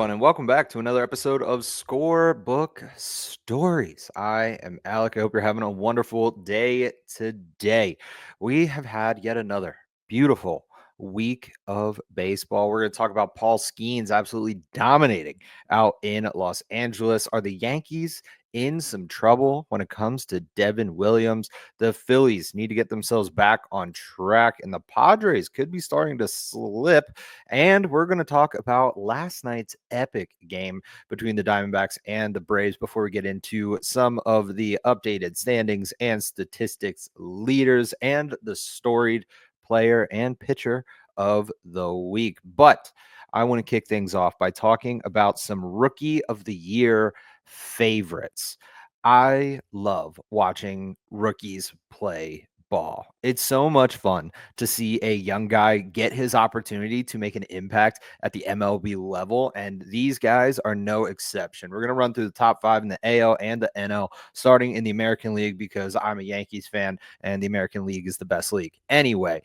everyone, and welcome back to another episode of Scorebook Stories. I am Alec. I hope you're having a wonderful day today. We have had yet another beautiful week of baseball. We're going to talk about Paul Skenes absolutely dominating out in Los Angeles. Are the Yankees in some trouble when it comes to Devin Williams? The Phillies need to get themselves back on track, and the Padres could be starting to slip. And we're going to talk about last night's epic game between the Diamondbacks and the Braves before we get into some of the updated standings and statistics leaders and the storied player and pitcher of the week. But I want to kick things off by talking about some rookie of the year favorites. I love watching rookies play ball. It's so much fun to see a young guy get his opportunity to make an impact at the MLB level, and these guys are no exception. We're going to run through the top 5 in the AL and the NL, starting in the American League because I'm a Yankees fan and the American League is the best league. Anyway,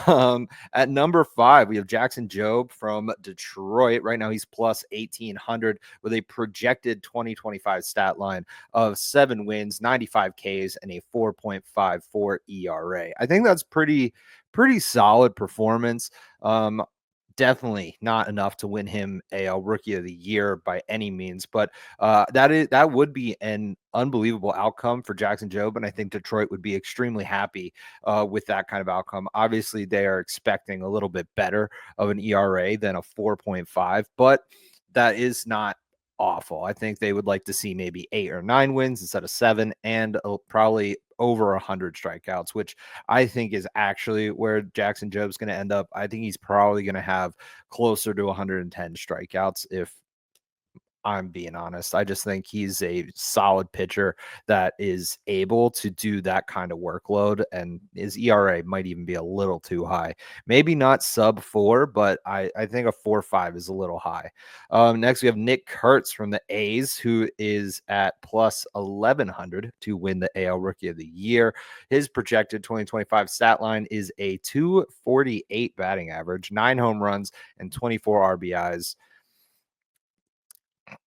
at number 5, we have Jackson Jobe from Detroit. Right now, he's plus 1,800 with a projected 2025 stat line of 7 wins, 95 Ks, and a 4.54 ERA. I think that's pretty solid performance. Definitely not enough to win him a Rookie of the Year by any means, but that would be an unbelievable outcome for Jackson Jobe, and I think Detroit would be extremely happy with that kind of outcome. Obviously, they are expecting a little bit better of an ERA than a 4.5, but that is not awful. I think they would like to see maybe 8 or 9 wins instead of 7, and probably over 100 strikeouts, which I think is actually where Jackson Jobe's going to end up. I think he's probably going to have closer to 110 strikeouts if I'm being honest. I just think he's a solid pitcher that is able to do that kind of workload, and his ERA might even be a little too high. Maybe not sub 4, but I think a 4.5 is a little high. Next, we have Nick Kurtz from the A's, who is at plus 1,100 to win the AL Rookie of the Year. His projected 2025 stat line is a 248 batting average, 9 home runs, and 24 RBIs.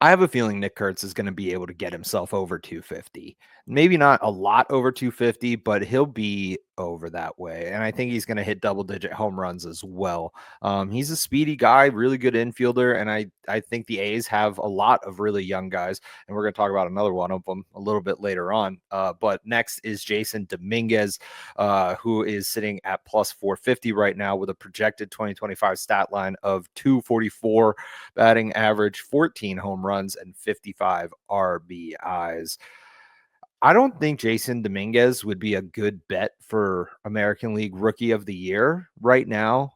I have a feeling Nick Kurtz is going to be able to get himself over 250. Maybe not a lot over 250, but he'll be over that way. And I think he's going to hit double-digit home runs as well. He's a speedy guy, really good infielder, and I think the A's have a lot of really young guys, and we're going to talk about another one of them a little bit later on. But next is Jason Dominguez, who is sitting at plus 450 right now with a projected 2025 stat line of 244 batting average, 14 home runs, and 55 RBIs. I don't think Jason Dominguez would be a good bet for American League Rookie of the Year right now,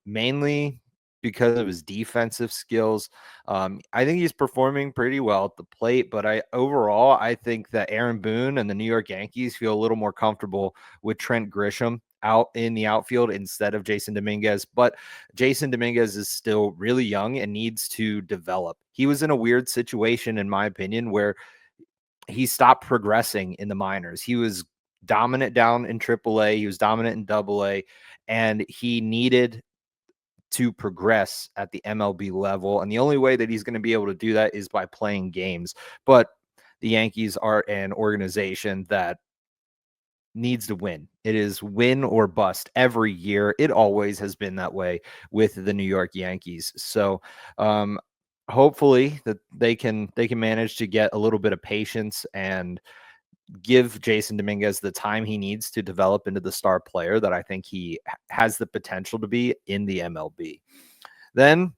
mainly because of his defensive skills. I think he's performing pretty well at the plate, but I think that Aaron Boone and the New York Yankees feel a little more comfortable with Trent Grisham out in the outfield instead of Jason Dominguez. But Jason Dominguez is still really young and needs to develop. He was in a weird situation, in my opinion, where he stopped progressing in the minors. He was dominant down in AAA. He was dominant in AA, and he needed to progress at the MLB level. And the only way that he's going to be able to do that is by playing games. But the Yankees are an organization that needs to win. It is win or bust every year. It always has been that way with the New York Yankees. So, hopefully that they can manage to get a little bit of patience and give Jason Dominguez the time he needs to develop into the star player that I think he has the potential to be in the MLB. Then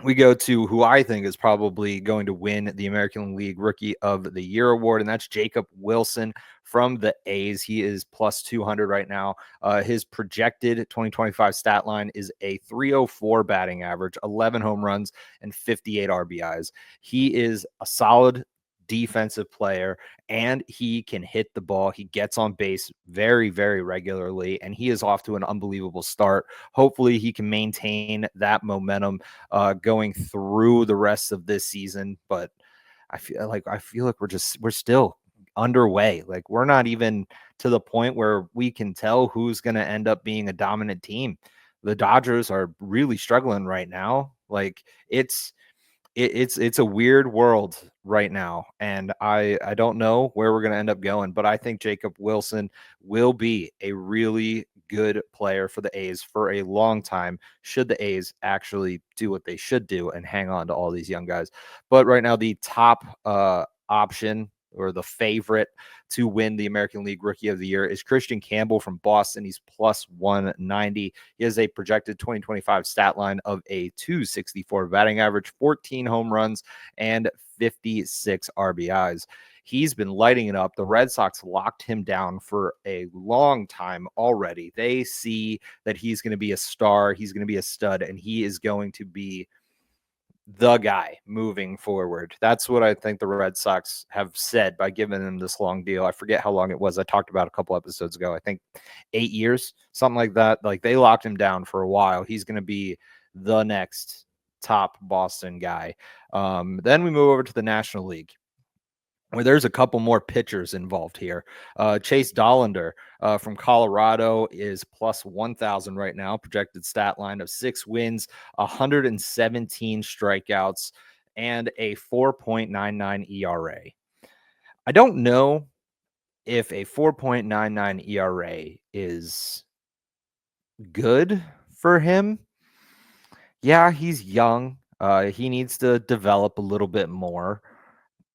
we go to who I think is probably going to win the American League Rookie of the Year award, and that's Jacob Wilson from the A's. He is plus 200 right now. His projected 2025 stat line is a 304 batting average, 11 home runs, and 58 RBIs. He is a solid defensive player, and he can hit the ball. He gets on base very, very regularly, and he is off to an unbelievable start. Hopefully he can maintain that momentum going through the rest of this season. But I feel like we're still underway. Like, we're not even to the point where we can tell who's going to end up being a dominant team. The Dodgers are really struggling right now. Like, It's a weird world right now, and I don't know where we're gonna end up going, but I think Jacob Wilson will be a really good player for the A's for a long time, should the A's actually do what they should do and hang on to all these young guys. But right now, the top option or the favorite to win the American League Rookie of the Year is Christian Campbell from Boston. He's plus 190. He has a projected 2025 stat line of a 264 batting average, 14 home runs, and 56 RBIs. He's been lighting it up. The Red Sox locked him down for a long time already. They see that he's going to be a star, he's going to be a stud, and he is going to be the guy moving forward. That's what I think the Red Sox have said by giving him this long deal. I forget how long it was. I talked about a couple episodes ago. I think 8 years, something like that. Like they locked him down for a while. He's going to be the next top Boston guy. Then we move over to the National League, where there's a couple more pitchers involved here. Chase Dollander from Colorado is plus 1,000 right now, projected stat line of 6 wins, 117 strikeouts, and a 4.99 ERA. I don't know if a 4.99 ERA is good for him. Yeah, he's young. He needs to develop a little bit more.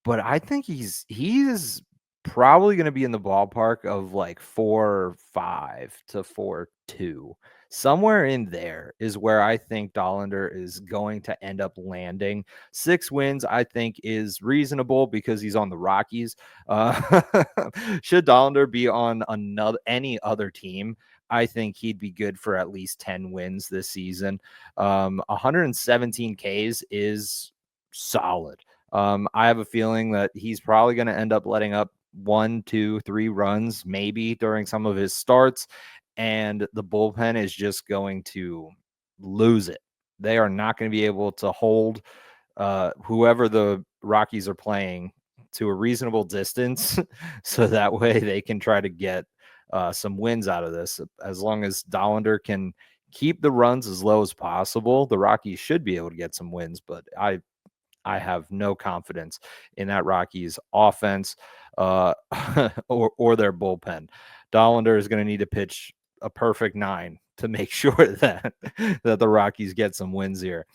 But I think he's probably going to be in the ballpark of like 4.5 to 4.2. Somewhere in there is where I think Dollander is going to end up landing. 6 wins, I think, is reasonable because he's on the Rockies. Uh, should Dollander be on any other team, I think he'd be good for at least 10 wins this season. 117 Ks is solid. I have a feeling that he's probably going to end up letting up 1, 2, 3 runs maybe during some of his starts, and the bullpen is just going to lose it. They are not going to be able to hold whoever the Rockies are playing to a reasonable distance, so that way they can try to get some wins out of this. As long as Dollander can keep the runs as low as possible, the Rockies should be able to get some wins. But I have no confidence in that Rockies offense or their bullpen. Dollander is going to need to pitch a perfect 9 to make sure that the Rockies get some wins here.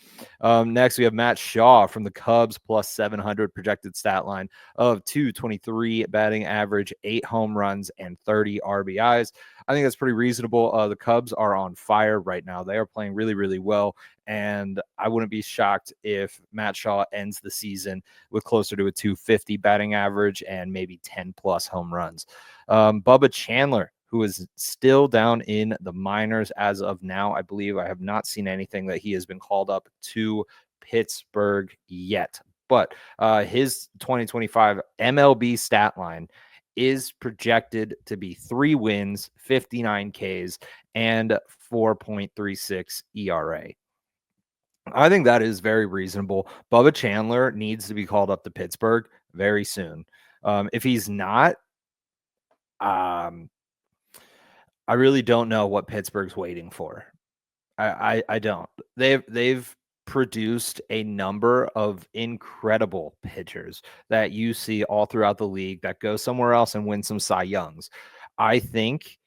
Next, we have Matt Shaw from the Cubs, plus 700 projected stat line of 223 batting average, 8 home runs, and 30 RBIs. I think that's pretty reasonable. The Cubs are on fire right now. They are playing really, really well. And I wouldn't be shocked if Matt Shaw ends the season with closer to a 250 batting average and maybe 10 plus home runs. Bubba Chandler, who is still down in the minors as of now. I believe I have not seen anything that he has been called up to Pittsburgh yet. But his 2025 MLB stat line is projected to be 3 wins, 59 Ks, and 4.36 ERA. I think that is very reasonable. Bubba Chandler needs to be called up to Pittsburgh very soon. If he's not, I really don't know what Pittsburgh's waiting for. I don't. They've produced a number of incredible pitchers that you see all throughout the league that go somewhere else and win some Cy Youngs. I think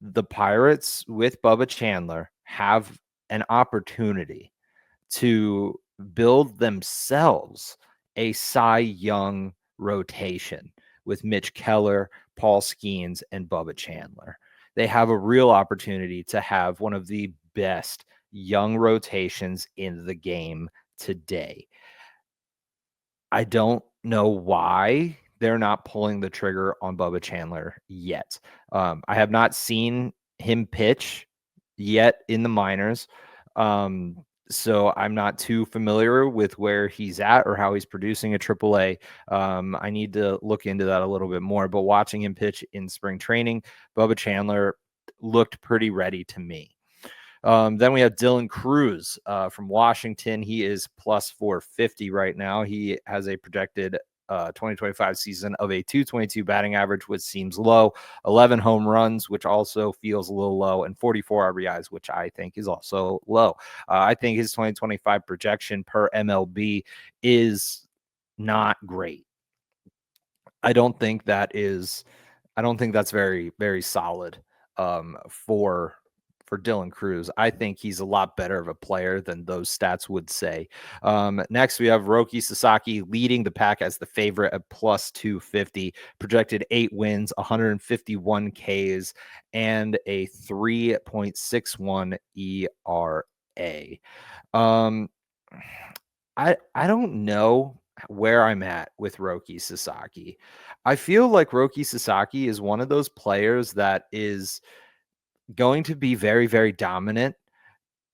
the Pirates with Bubba Chandler have an opportunity to build themselves a Cy Young rotation with Mitch Keller, Paul Skenes, and Bubba Chandler. They have a real opportunity to have one of the best young rotations in the game today. I don't know why they're not pulling the trigger on Bubba Chandler yet. I have not seen him pitch yet in the minors. So I'm not too familiar with where he's at or how he's producing at AAA. I need to look into that a little bit more. But watching him pitch in spring training, Bubba Chandler looked pretty ready to me. Then we have Dylan Cruz from Washington. He is plus 450 right now. He has a projected 2025 season of a 222 batting average, which seems low, 11 home runs, which also feels a little low, and 44 RBIs, which I think is also low. I think his 2025 projection per MLB is not great. I don't think that is I don't think that's very, very solid for Dylan Cruz. I think he's a lot better of a player than those stats would say. Next, we have Roki Sasaki leading the pack as the favorite at plus 250, projected 8 wins, 151 Ks, and a 3.61 ERA. Um, I don't know where I'm at with Roki Sasaki. I feel like Roki Sasaki is one of those players that is going to be very, very dominant,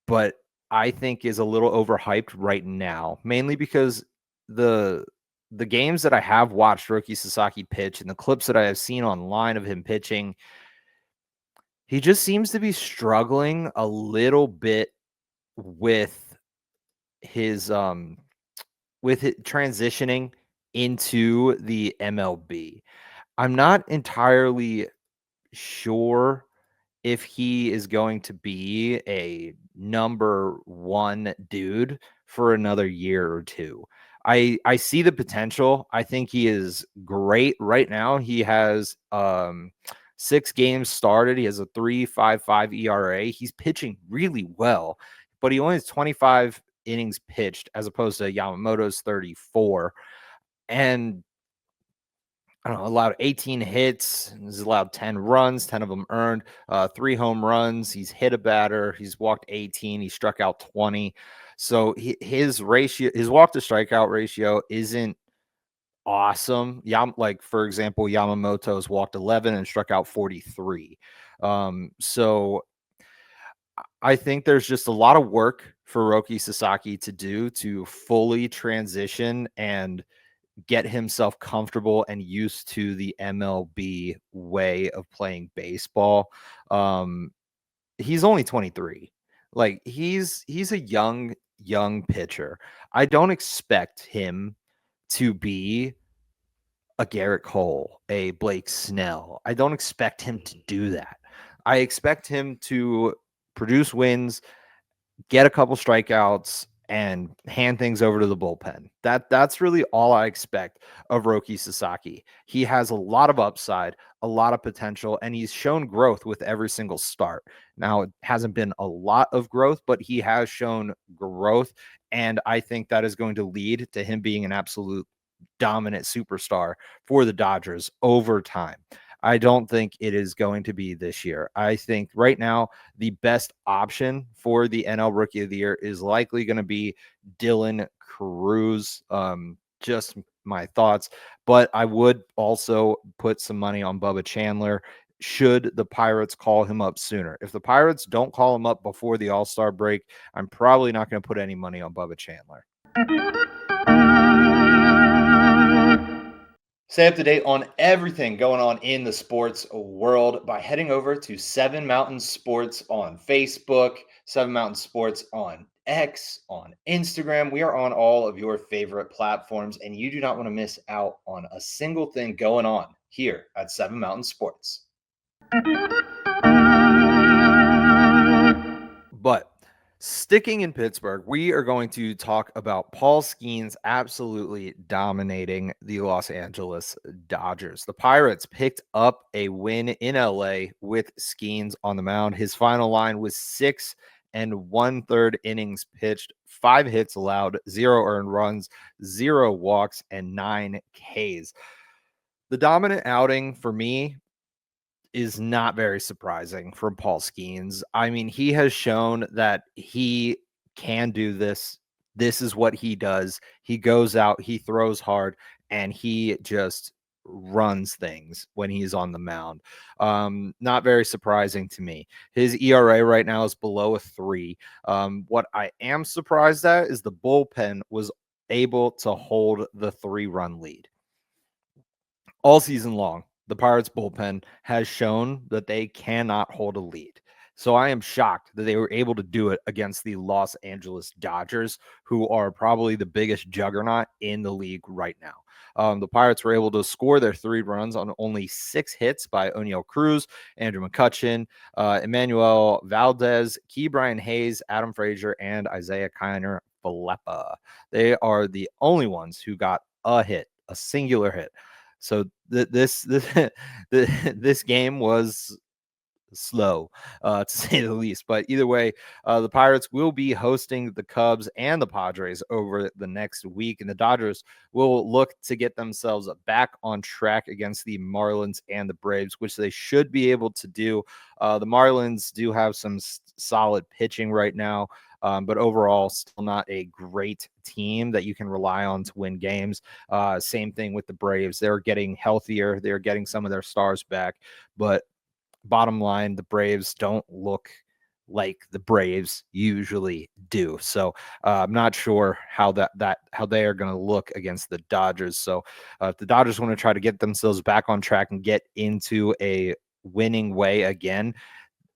but I think is a little overhyped right now, mainly because the the games that I have watched Roki Sasaki pitch and the clips that I have seen online of him pitching, he just seems to be struggling a little bit with his with it transitioning into the MLB. I'm not entirely sure if he is going to be a number one dude for another year or two. I see the potential. I think he is great right now. He has 6 games started. He has a 3.55 ERA. He's pitching really well, but he only has 25 innings pitched as opposed to Yamamoto's 34. And I don't know, allowed 18 hits. He's allowed 10 runs, 10 of them earned, 3 home runs. He's hit a batter. He's walked 18. He struck out 20. So his ratio, his walk to strikeout ratio isn't awesome. Like, for example, Yamamoto's walked 11 and struck out 43. So I think there's just a lot of work for Roki Sasaki to do to fully transition and get himself comfortable and used to the MLB way of playing baseball. Um, he's only 23. Like he's a young pitcher. I don't expect him to be a Garrett Cole, a Blake Snell. I don't expect him to do that. I expect him to produce wins, get a couple strikeouts, and hand things over to the bullpen. That's really all I expect of Roki Sasaki. He has a lot of upside, a lot of potential, and he's shown growth with every single start. Now, it hasn't been a lot of growth, but he has shown growth, and I think that is going to lead to him being an absolute dominant superstar for the Dodgers over time. I don't think it is going to be this year. I think right now the best option for the NL Rookie of the Year is likely going to be Dylan Cruz. Just my thoughts, but I would also put some money on Bubba Chandler should the Pirates call him up sooner. If the Pirates don't call him up before the All-Star break, I'm probably not going to put any money on Bubba Chandler. Stay up to date on everything going on in the sports world by heading over to Seven Mountain Sports on Facebook, Seven Mountain Sports on X, on Instagram. We are on all of your favorite platforms, and you do not want to miss out on a single thing going on here at Seven Mountain Sports. But sticking in Pittsburgh, we are going to talk about Paul Skenes absolutely dominating the Los Angeles Dodgers. The Pirates picked up a win in LA with Skenes on the mound. His final line was 6 1/3 innings pitched, 5 hits allowed, 0 earned runs, 0 walks, and 9 Ks. The dominant outing for me is not very surprising from Paul Skenes. I mean, he has shown that he can do this. This is what he does. He goes out, he throws hard, and he just runs things when he's on the mound. Not very surprising to me. His ERA right now is below a 3. What I am surprised at is the bullpen was able to hold the 3-run lead all season long. The Pirates bullpen has shown that they cannot hold a lead. So I am shocked that they were able to do it against the Los Angeles Dodgers, who are probably the biggest juggernaut in the league right now. The Pirates were able to score their 3 runs on only 6 hits by O'Neill Cruz, Andrew McCutchen, Emmanuel Valdez, Ke'Bryan Hayes, Adam Frazier, and Isaiah Kiner Falepa. They are the only ones who got a hit, a singular hit. So this game was slow, to say the least. But either way, the Pirates will be hosting the Cubs and the Padres over the next week, and the Dodgers will look to get themselves back on track against the Marlins and the Braves, which they should be able to do. The Marlins do have some solid pitching right now. But overall, still not a great team that you can rely on to win games. Same thing with the Braves. They're getting healthier. They're getting some of their stars back. But bottom line, the Braves don't look like the Braves usually do. So I'm not sure how how they are going to look against the Dodgers. So if the Dodgers want to try to get themselves back on track and get into a winning way again,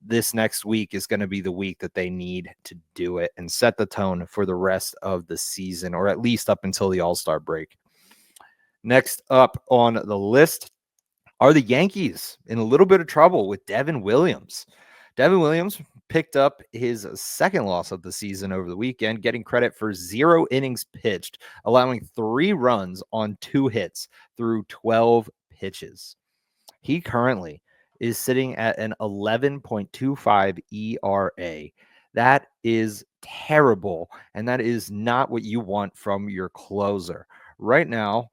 this next week is going to be the week that they need to do it and set the tone for the rest of the season, or at least up until the All-Star break. Next up on the list are the Yankees in a little bit of trouble with Devin Williams. Devin Williams picked up his second loss of the season over the weekend, getting credit for 0 innings pitched, allowing 3 runs on 2 hits through 12 pitches. He currently is sitting at an 11.25 ERA. That is terrible, and that is not what you want from your closer. Right now,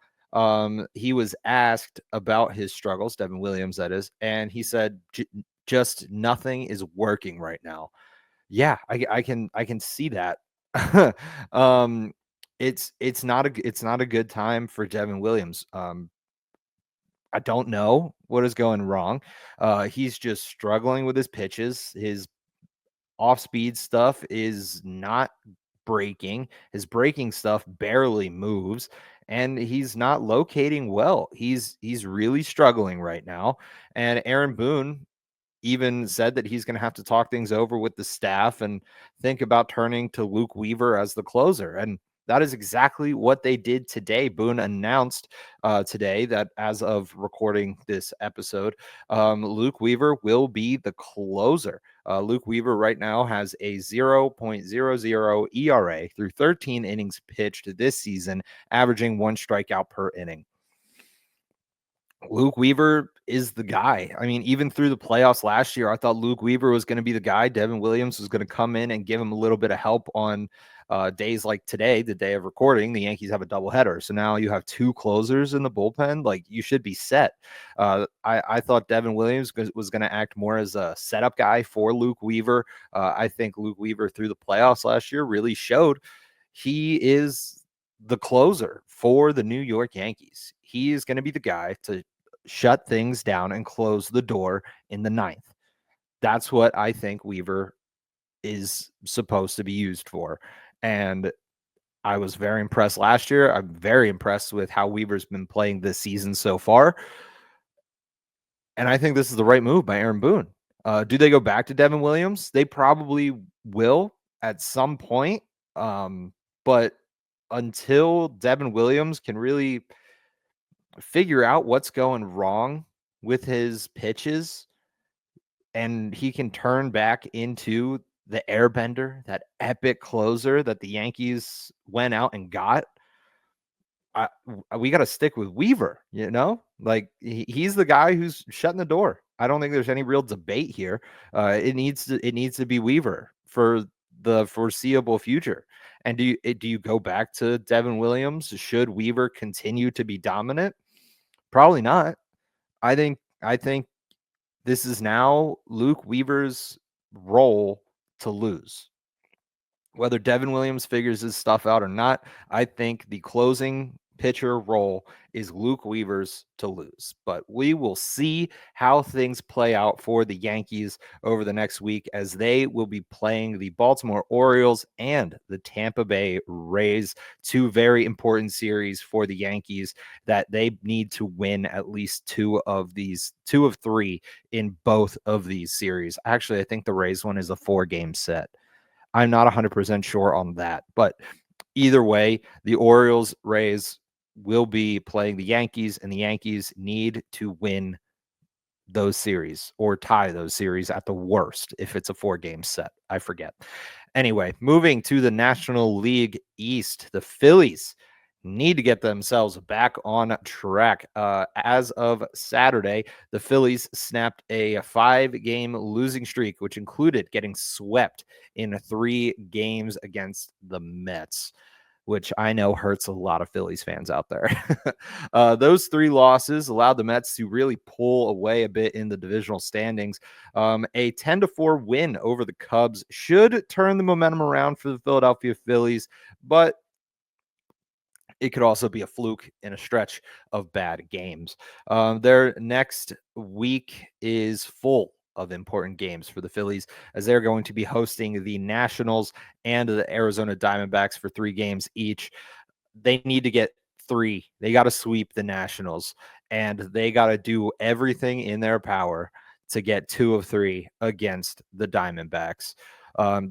he was asked about his struggles, Devin Williams, that is, and he said, just nothing is working right now. Yeah, I can see that. um, it's not a good time for Devin Williams. I don't know what is going wrong. He's just struggling with his pitches. His off speed stuff is not breaking. His breaking stuff barely moves, and he's not locating well. He's really struggling right now. And Aaron Boone even said that he's going to have to talk things over with the staff and think about turning to Luke Weaver as the closer. And that is exactly what they did today. Boone announced today that as of recording this episode, Luke Weaver will be the closer. Luke Weaver right now has a 0.00 ERA through 13 innings pitched this season, averaging 1 strikeout per inning. Luke Weaver is the guy. I mean, even through the playoffs last year, I thought Luke Weaver was going to be the guy. Devin Williams was going to come in and give him a little bit of help on days like today, the day of recording. The Yankees have a doubleheader. So now you have 2 closers in the bullpen. Like, you should be set. I thought Devin Williams was going to act more as a setup guy for Luke Weaver. I think Luke Weaver through the playoffs last year really showed he is the closer for the New York Yankees. He is going to be the guy to shut things down and close the door in the 9th. That's what I think Weaver is supposed to be used for. And I was very impressed last year. I'm very impressed with how Weaver's been playing this season so far. And I think this is the right move by Aaron Boone. Do they go back to Devin Williams? They probably will at some point. But until Devin Williams can really figure out what's going wrong with his pitches and he can turn back into the airbender, that epic closer that the Yankees went out and got, we got to stick with Weaver, like he's the guy who's shutting the door. I don't think there's any real debate here. It needs to be Weaver for the foreseeable future. And do you go back to Devin Williams? Should Weaver continue to be dominant? Probably not. I think this is now Luke Weaver's role to lose. Whether Devin Williams figures his stuff out or not, I think the closing pitcher role is Luke Weaver's to lose. But we will see how things play out for the Yankees over the next week as they will be playing the Baltimore Orioles and the Tampa Bay Rays, two very important series for the Yankees that they need to win at least two of three in both of these series. Actually, I think the Rays one is a 4-game set. I'm not 100% sure on that, but either way, the Orioles, Rays will be playing the Yankees, and the Yankees need to win those series or tie those series at the worst if it's a 4-game set. I forget. Anyway, moving to the National League East, the Phillies need to get themselves back on track. As of Saturday, the Phillies snapped a 5-game losing streak, which included getting swept in 3 games against the Mets, which I know hurts a lot of Phillies fans out there. Those 3 losses allowed the Mets to really pull away a bit in the divisional standings. A 10-4 win over the Cubs should turn the momentum around for the Philadelphia Phillies, but it could also be a fluke in a stretch of bad games. Their next week is full of important games for the Phillies as they're going to be hosting the Nationals and the Arizona Diamondbacks for 3 games each. They need to get 3. They got to sweep the Nationals, and they got to do everything in their power to get 2 of 3 against the Diamondbacks.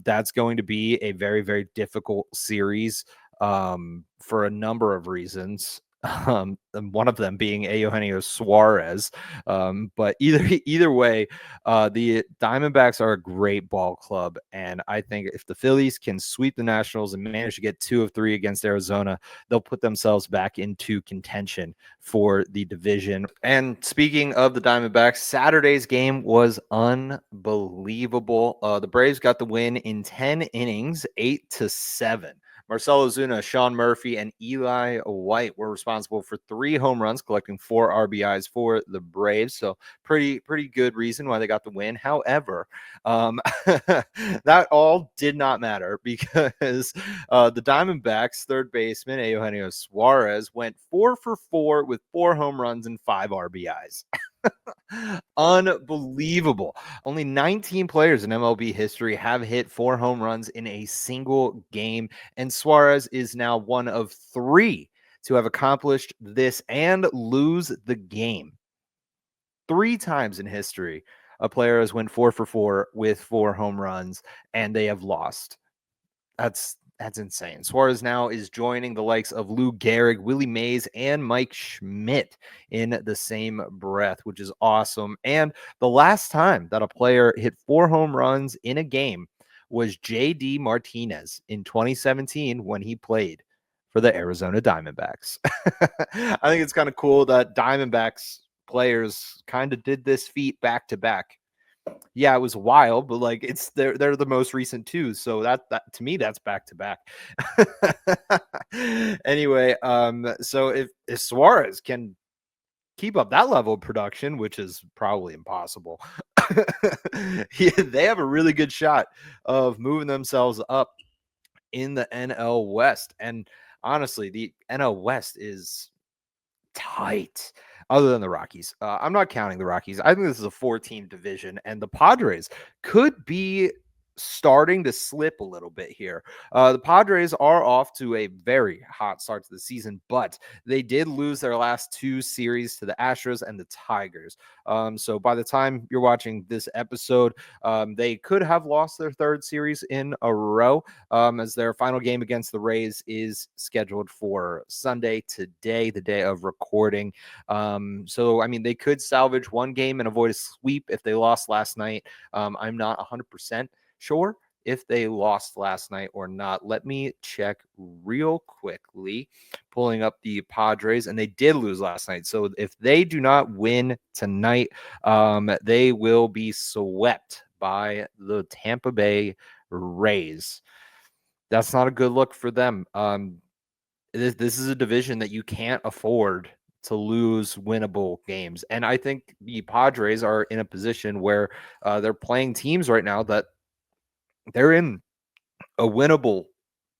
That's going to be a very, very difficult series for a number of reasons. And one of them being Eugenio Suarez. But either way, the Diamondbacks are a great ball club, and I think if the Phillies can sweep the Nationals and manage to get 2 of 3 against Arizona, they'll put themselves back into contention for the division. And speaking of the Diamondbacks, Saturday's game was unbelievable. The Braves got the win in 10 innings, 8-7. Marcell Ozuna, Sean Murphy, and Eli White were responsible for 3 home runs, collecting 4 RBIs for the Braves. So pretty good reason why they got the win. However, that all did not matter because the Diamondbacks' third baseman, Eugenio Suarez, went 4 for 4 with 4 home runs and 5 RBIs. Unbelievable. Only 19 players in MLB history have hit 4 home runs in a single game, and Suarez is now one of 3 to have accomplished this and lose the game. 3 times in history, a player has went 4 for 4 with 4 home runs, and they have lost. That's insane. Suarez now is joining the likes of Lou Gehrig, Willie Mays, and Mike Schmidt in the same breath, which is awesome. And the last time that a player hit 4 home runs in a game was JD Martinez in 2017 when he played for the Arizona Diamondbacks. I think it's kind of cool that Diamondbacks players kind of did this feat back to back. Yeah, it was wild, but like they're the most recent 2, so that to me that's back to back. Anyway, so if Suarez can keep up that level of production, which is probably impossible, they have a really good shot of moving themselves up in the NL West. And honestly, the NL West is tight other than the Rockies. I'm not counting the Rockies. I think this is a 4-team division, and the Padres could be starting to slip a little bit here. The Padres are off to a very hot start to the season, but they did lose their last 2 series to the Astros and the Tigers. So by the time you're watching this episode, they could have lost their 3rd series in a row, as their final game against the Rays is scheduled for Sunday today, the day of recording. So, I mean, they could salvage 1 game and avoid a sweep if they lost last night. I'm not 100% sure if they lost last night or not. Let me check real quickly, pulling up the Padres, and they did lose last night. So if they do not win tonight, they will be swept by the Tampa Bay Rays. That's not a good look for them. This is a division that you can't afford to lose winnable games. And I think the Padres are in a position where they're playing teams right now that they're in a winnable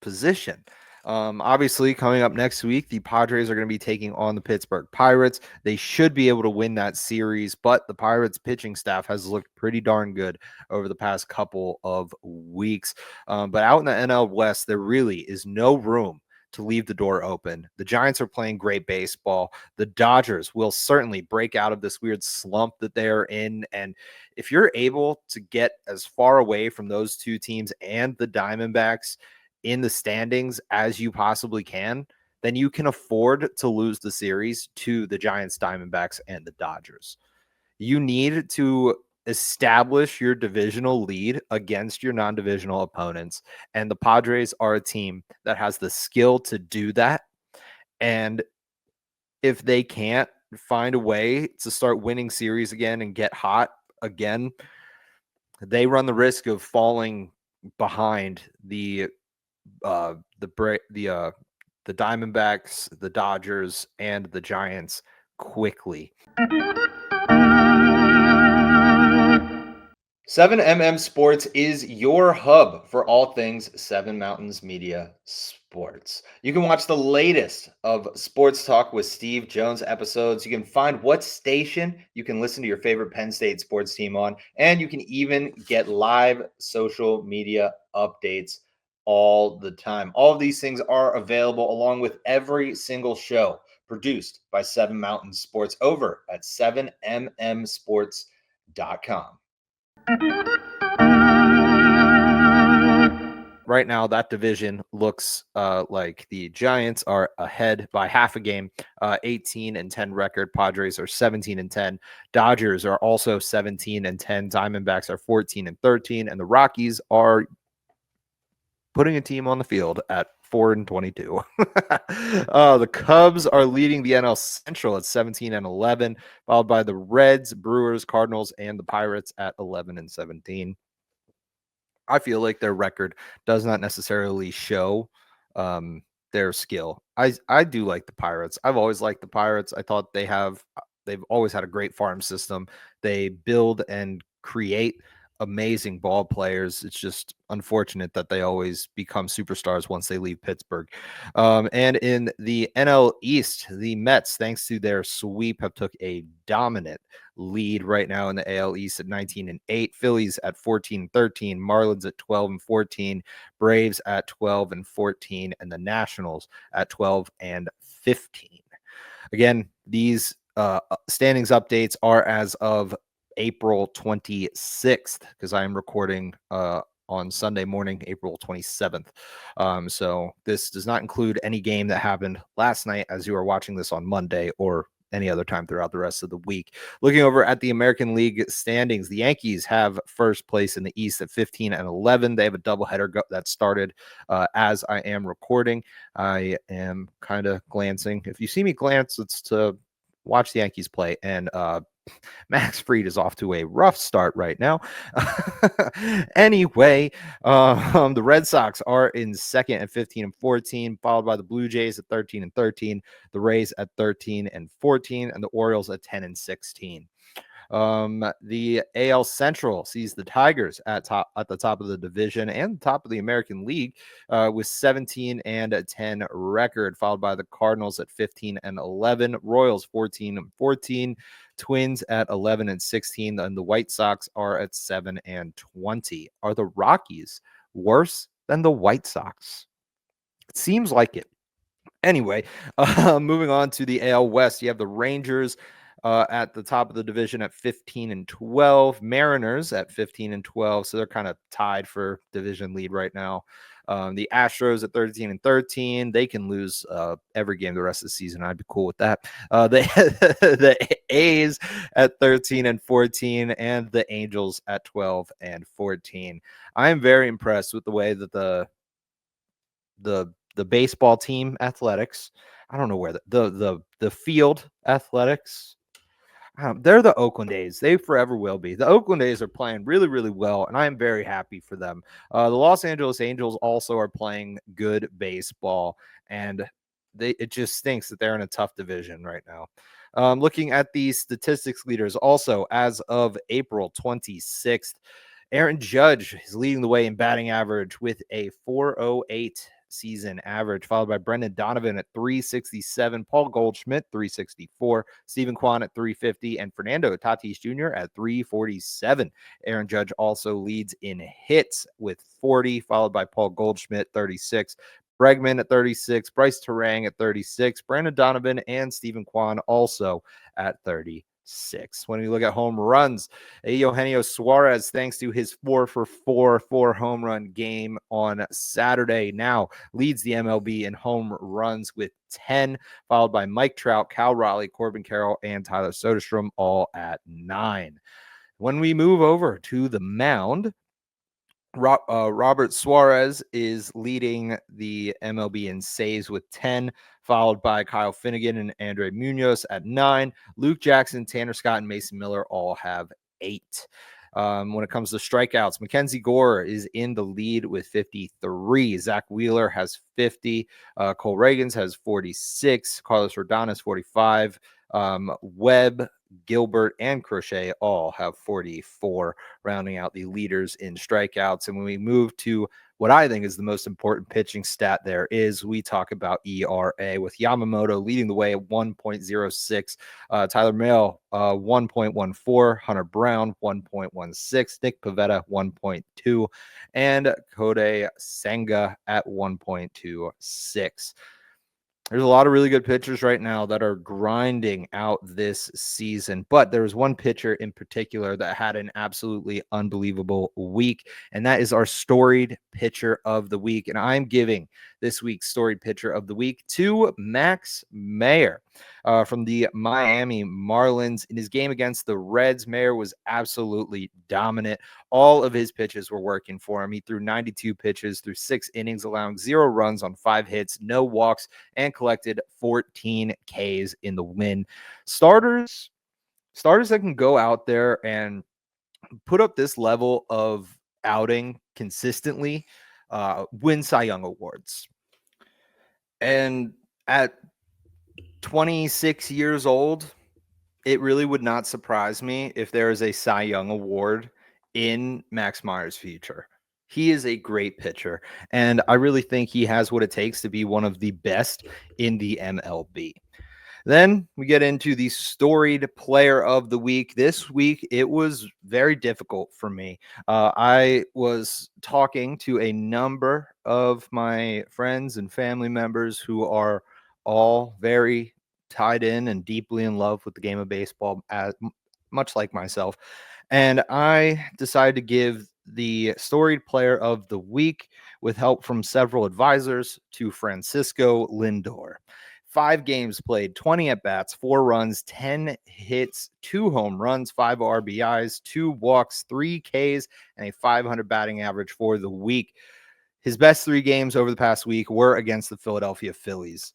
position. Obviously, coming up next week, the Padres are going to be taking on the Pittsburgh Pirates. They should be able to win that series, but the Pirates pitching staff has looked pretty darn good over the past couple of weeks. But out in the NL West, there really is no room to leave the door open. The Giants are playing great baseball. The Dodgers will certainly break out of this weird slump that they are in. And if you're able to get as far away from those two teams and the Diamondbacks in the standings as you possibly can, then you can afford to lose the series to the Giants, Diamondbacks, and the Dodgers. You need to establish your divisional lead against your non-divisional opponents. And the Padres are a team that has the skill to do that. And if they can't find a way to start winning series again and get hot again, they run the risk of falling behind the Diamondbacks, the Dodgers, and the Giants quickly. 7MM Sports is your hub for all things Seven Mountains Media sports. You can watch the latest of Sports Talk with Steve Jones episodes. You can find what station you can listen to your favorite Penn State sports team on, and you can even get live social media updates all the time. All of these things are available along with every single show produced by Seven Mountains Sports over at 7mmsports.com. Right now, that division looks like the Giants are ahead by half a game, 18-10 record. Padres are 17-10. Dodgers are also 17-10. Diamondbacks are 14-13, and the Rockies are putting a team on the field at 4-22. The Cubs are leading the NL Central at 17-11, followed by the Reds, Brewers, Cardinals, and the Pirates at 11-17. I feel like their record does not necessarily show their skill. I do like the Pirates. I've always liked the Pirates. I thought they've always had a great farm system. They build and create amazing ball players. It's just unfortunate that they always become superstars once they leave Pittsburgh. And in the NL East, the Mets, thanks to their sweep, have took a dominant lead right now in the AL East at 19-8. Phillies at 14-13. Marlins at 12-14. Braves at 12-14. And the Nationals at 12-15. Again, these standings updates are as of April 26th, because I am recording on Sunday morning, April 27th. So this does not include any game that happened last night as you are watching this on Monday or any other time throughout the rest of the week. Looking over at the American League standings, the Yankees have first place in the East at 15-11. They have a doubleheader that started as I am recording. I am kind of glancing. If you see me glance, it's to watch the Yankees play. And Max Fried is off to a rough start right now. Anyway, the Red Sox are in second at 15-14, followed by the Blue Jays at 13-13, the Rays at 13-14, and the Orioles at 10-16. The AL Central sees the Tigers at the top of the division and the top of the American League with 17-10 record, followed by the Cardinals at 15-11, Royals 14-14, Twins at 11-16, and the White Sox are at 7-20. Are the Rockies worse than the White Sox? It seems like it. Anyway, moving on to the AL West, you have the Rangers at the top of the division at 15-12, Mariners at 15-12, so they're kind of tied for division lead right now. The Astros at 13-13, they can lose every game the rest of the season. I'd be cool with that. The A's at 13-14, and the Angels at 12-14. I am very impressed with the way that the baseball team athletics, I don't know where the field athletics, they're the Oakland A's. They forever will be. The Oakland A's are playing really, really well, and I am very happy for them. The Los Angeles Angels also are playing good baseball, and it just stinks that they're in a tough division right now. Looking at the statistics leaders, also as of April 26th, Aaron Judge is leading the way in batting average with a 408 season average, followed by Brendan Donovan at 367, Paul Goldschmidt 364, Stephen Kwan at 350, and Fernando Tatis Jr. at 347. Aaron Judge also leads in hits with 40, followed by Paul Goldschmidt 36. Bregman at 36, Bryce Terang at 36, Brandon Donovan and Stephen Kwan also at 36. When we look at home runs, Eugenio Suarez, thanks to his 4-for-4 home run game on Saturday, now leads the MLB in home runs with 10, followed by Mike Trout, Cal Raleigh, Corbin Carroll, and Tyler Soderstrom, all at 9. When we move over to the mound, Robert Suarez is leading the MLB in saves with 10, followed by Kyle Finnegan and Andre Munoz at 9. Luke Jackson, Tanner Scott, and Mason Miller all have 8. When it comes to strikeouts, Mackenzie Gore is in the lead with 53. Zach Wheeler has 50. Cole Reagans has 46. Carlos Rodon has 45. Webb, Gilbert, and Crochet all have 44, rounding out the leaders in strikeouts. And when we move to what I think is the most important pitching stat there is, we talk about ERA, with Yamamoto leading the way at 1.06, Tyler Mahle 1.14, Hunter Brown 1.16, Nick Pivetta 1.2, and Kodai Senga at 1.26. There's a lot of really good pitchers right now that are grinding out this season, but there was one pitcher in particular that had an absolutely unbelievable week, and that is our storied pitcher of the week. And I'm giving this week's storied pitcher of the week to Max Meyer from the Miami Marlins. In his game against the Reds, Meyer was absolutely dominant. All of his pitches were working for him. He threw 92 pitches through 6 innings, allowing 0 runs on 5 hits, no walks, and collected 14 Ks in the win. Starters that can go out there and put up this level of outing consistently win Cy Young awards. And at 26 years old, it really would not surprise me if there is a Cy Young award in Max Meyer's future. He is a great pitcher, and I really think he has what it takes to be one of the best in the MLB. Then we get into the storied player of the week. This week, it was very difficult for me. I was talking to a number of my friends and family members who are all very tied in and deeply in love with the game of baseball, much like myself. And I decided to give the storied player of the week, with help from several advisors, to Francisco Lindor. 5 games played, 20 at-bats, 4 runs, 10 hits, 2 home runs, 5 RBIs, 2 walks, 3 Ks, and a 500 batting average for the week. His best 3 games over the past week were against the Philadelphia Phillies.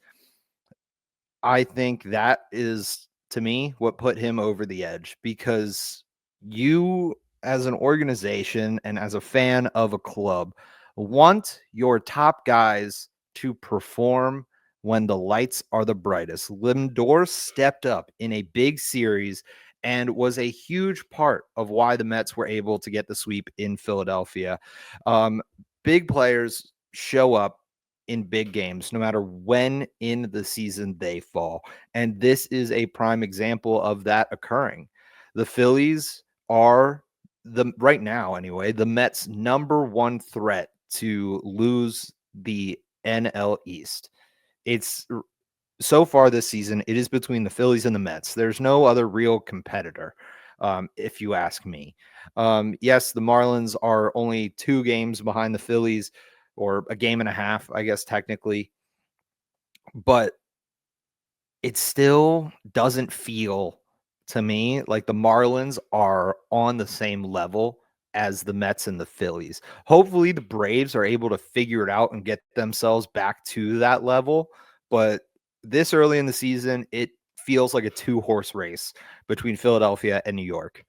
I think that is, to me, what put him over the edge, because you, as an organization and as a fan of a club, want your top guys to perform when the lights are the brightest. Lindor stepped up in a big series and was a huge part of why the Mets were able to get the sweep in Philadelphia. Big players show up in big games, no matter when in the season they fall. And this is a prime example of that occurring. The Phillies are, right now anyway, the Mets' number 1 threat to lose the NL East. It's so far this season, it is between the Phillies and the Mets. There's no other real competitor, if you ask me. Yes, the Marlins are only 2 games behind the Phillies, or a game and a half, I guess, technically. But it still doesn't feel to me like the Marlins are on the same level as the Mets and the Phillies. Hopefully the Braves are able to figure it out and get themselves back to that level. But this early in the season, it feels like a 2-horse race between Philadelphia and New York.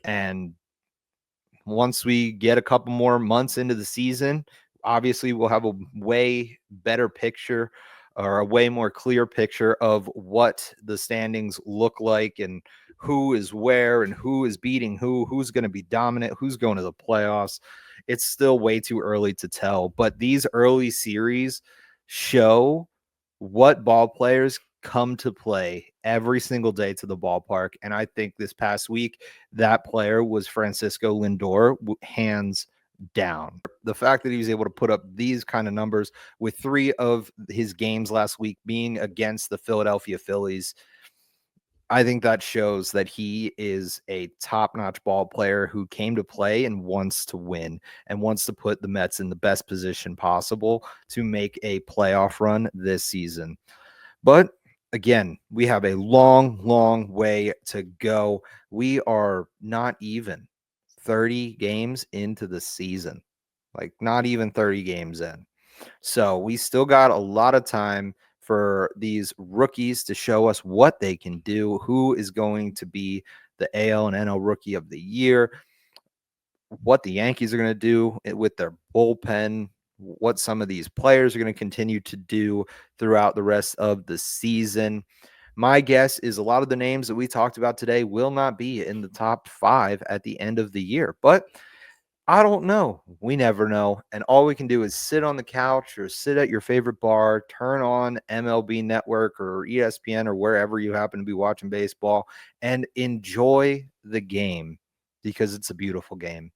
And once we get a couple more months into the season, obviously we'll have a way better picture, or a way more clear picture of what the standings look like and who is where and who is beating who's going to be dominant, who's going to the playoffs. it's still way too early to tell. But these early series show what ball players come to play every single day to the ballpark. And I think this past week, that player was Francisco Lindor, hands down. The fact that he was able to put up these kind of numbers with 3 of his games last week being against the Philadelphia Phillies, I think that shows that he is a top-notch ball player who came to play and wants to win and wants to put the Mets in the best position possible to make a playoff run this season. But again, we have a long, long way to go. We are not even 30 games into the season, like not even 30 games in. So we still got a lot of time for these rookies to show us what they can do, who is going to be the AL and NL Rookie of the Year, what the Yankees are going to do with their bullpen, what some of these players are going to continue to do throughout the rest of the season. My guess is a lot of the names that we talked about today will not be in the top 5 at the end of the year, but I don't know. We never know. And all we can do is sit on the couch or sit at your favorite bar, turn on MLB Network or ESPN or wherever you happen to be watching baseball and enjoy the game because it's a beautiful game.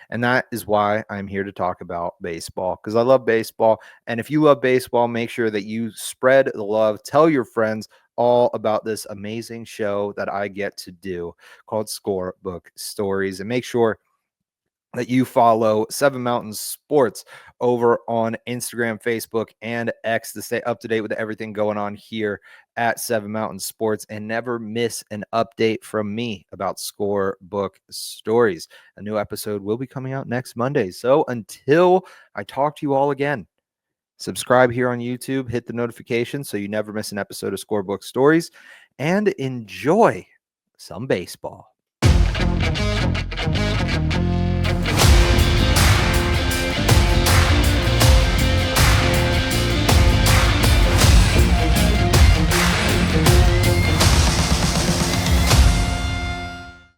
And that is why I'm here to talk about baseball, because I love baseball. And if you love baseball, make sure that you spread the love. Tell your friends all about this amazing show that I get to do called Scorebook Stories. And make sure that you follow Seven Mountains Sports over on Instagram, Facebook, and X to stay up to date with everything going on here at Seven Mountains Sports and never miss an update from me about Scorebook Stories. A new episode will be coming out next Monday. So until I talk to you all again, subscribe here on YouTube, hit the notification so you never miss an episode of Scorebook Stories, and enjoy some baseball.